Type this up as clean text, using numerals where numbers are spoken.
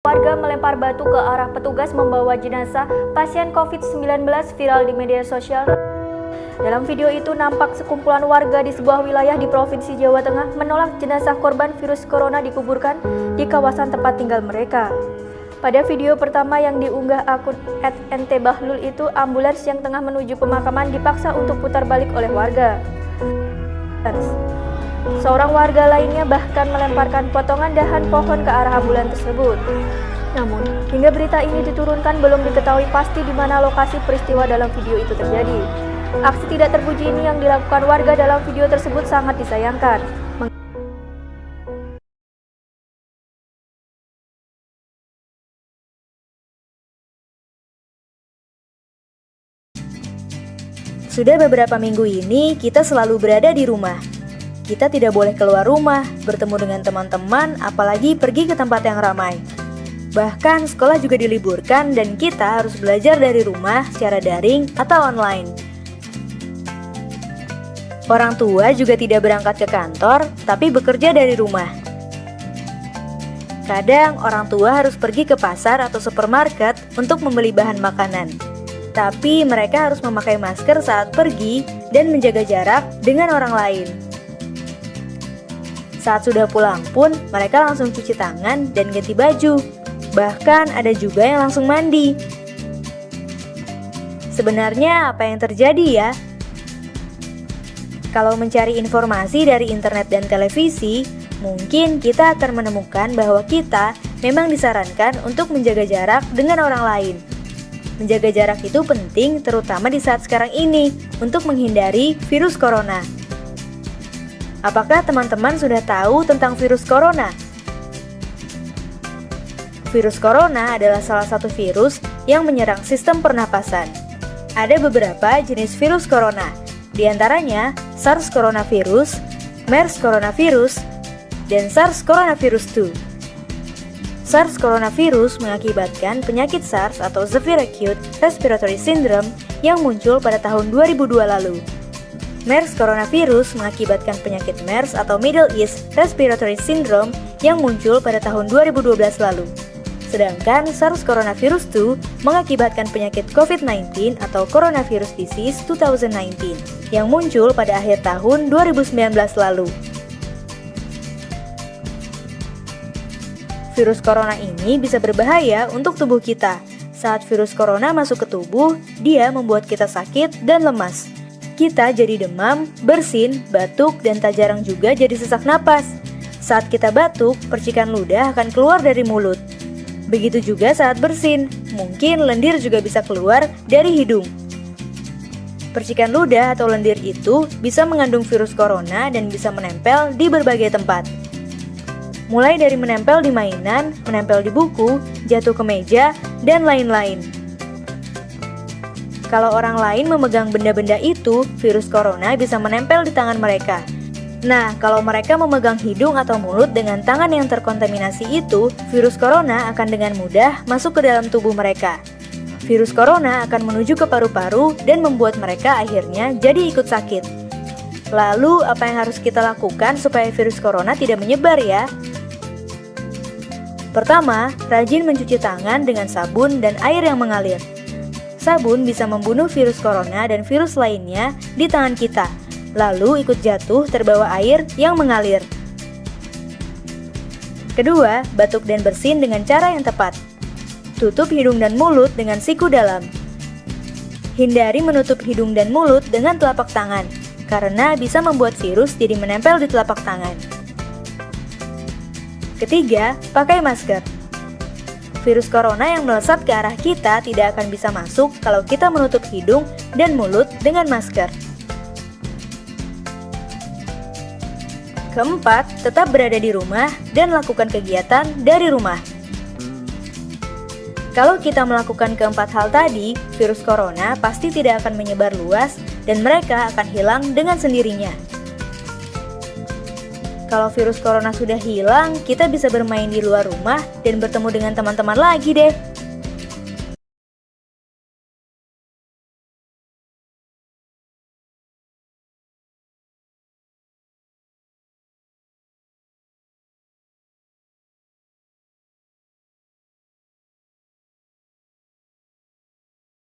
Warga melempar batu ke arah petugas membawa jenazah pasien COVID-19 viral di media sosial. Dalam video itu nampak sekumpulan warga di sebuah wilayah di Provinsi Jawa Tengah menolak jenazah korban virus corona dikuburkan di kawasan tempat tinggal mereka. Pada video pertama yang diunggah akun @ntbahlul itu, ambulans yang tengah menuju pemakaman dipaksa untuk putar balik oleh warga. Seorang warga lainnya bahkan melemparkan potongan dahan pohon ke arah ambulans tersebut. Namun, hingga berita ini diturunkan belum diketahui pasti di mana lokasi peristiwa dalam video itu terjadi. Aksi tidak terpuji ini yang dilakukan warga dalam video tersebut sangat disayangkan. Sudah beberapa minggu ini kita selalu berada di rumah. Kita tidak boleh keluar rumah, bertemu dengan teman-teman, apalagi pergi ke tempat yang ramai. Bahkan sekolah juga diliburkan dan kita harus belajar dari rumah secara daring atau online. Orang tua juga tidak berangkat ke kantor, tapi bekerja dari rumah. Kadang orang tua harus pergi ke pasar atau supermarket untuk membeli bahan makanan. Tapi mereka harus memakai masker saat pergi dan menjaga jarak dengan orang lain. Saat sudah pulang pun, mereka langsung cuci tangan dan ganti baju. Bahkan ada juga yang langsung mandi. Sebenarnya apa yang terjadi ya? Kalau mencari informasi dari internet dan televisi, mungkin kita akan menemukan bahwa kita memang disarankan untuk menjaga jarak dengan orang lain. Menjaga jarak itu penting terutama di saat sekarang ini untuk menghindari virus corona. Apakah teman-teman sudah tahu tentang virus corona? Virus corona adalah salah satu virus yang menyerang sistem pernapasan. Ada beberapa jenis virus corona, di antaranya SARS coronavirus, MERS coronavirus, dan SARS coronavirus 2. SARS coronavirus mengakibatkan penyakit SARS atau Severe Acute Respiratory Syndrome yang muncul pada tahun 2002 lalu. MERS coronavirus mengakibatkan penyakit MERS atau Middle East Respiratory Syndrome yang muncul pada tahun 2012 lalu. Sedangkan SARS coronavirus 2 mengakibatkan penyakit COVID-19 atau Coronavirus Disease 2019 yang muncul pada akhir tahun 2019 lalu. Virus corona ini bisa berbahaya untuk tubuh kita. Saat virus corona masuk ke tubuh, dia membuat kita sakit dan lemas. Kita jadi demam, bersin, batuk, dan tak jarang juga jadi sesak napas. Saat kita batuk, percikan ludah akan keluar dari mulut. Begitu juga saat bersin, mungkin lendir juga bisa keluar dari hidung. Percikan ludah atau lendir itu bisa mengandung virus corona dan bisa menempel di berbagai tempat. Mulai dari menempel di mainan, menempel di buku, jatuh ke meja, dan lain-lain. Kalau orang lain memegang benda-benda itu, virus corona bisa menempel di tangan mereka. Nah, kalau mereka memegang hidung atau mulut dengan tangan yang terkontaminasi itu, virus corona akan dengan mudah masuk ke dalam tubuh mereka. Virus corona akan menuju ke paru-paru dan membuat mereka akhirnya jadi ikut sakit. Lalu, apa yang harus kita lakukan supaya virus corona tidak menyebar ya? Pertama, rajin mencuci tangan dengan sabun dan air yang mengalir. Sabun bisa membunuh virus corona dan virus lainnya di tangan kita, lalu ikut jatuh terbawa air yang mengalir. Kedua, batuk dan bersin dengan cara yang tepat. Tutup hidung dan mulut dengan siku dalam. Hindari menutup hidung dan mulut dengan telapak tangan, karena bisa membuat virus jadi menempel di telapak tangan. Ketiga, pakai masker. Virus corona yang melesat ke arah kita tidak akan bisa masuk kalau kita menutup hidung dan mulut dengan masker. Keempat, tetap berada di rumah dan lakukan kegiatan dari rumah. Kalau kita melakukan keempat hal tadi, virus corona pasti tidak akan menyebar luas dan mereka akan hilang dengan sendirinya. Kalau virus corona sudah hilang, kita bisa bermain di luar rumah dan bertemu dengan teman-teman lagi deh.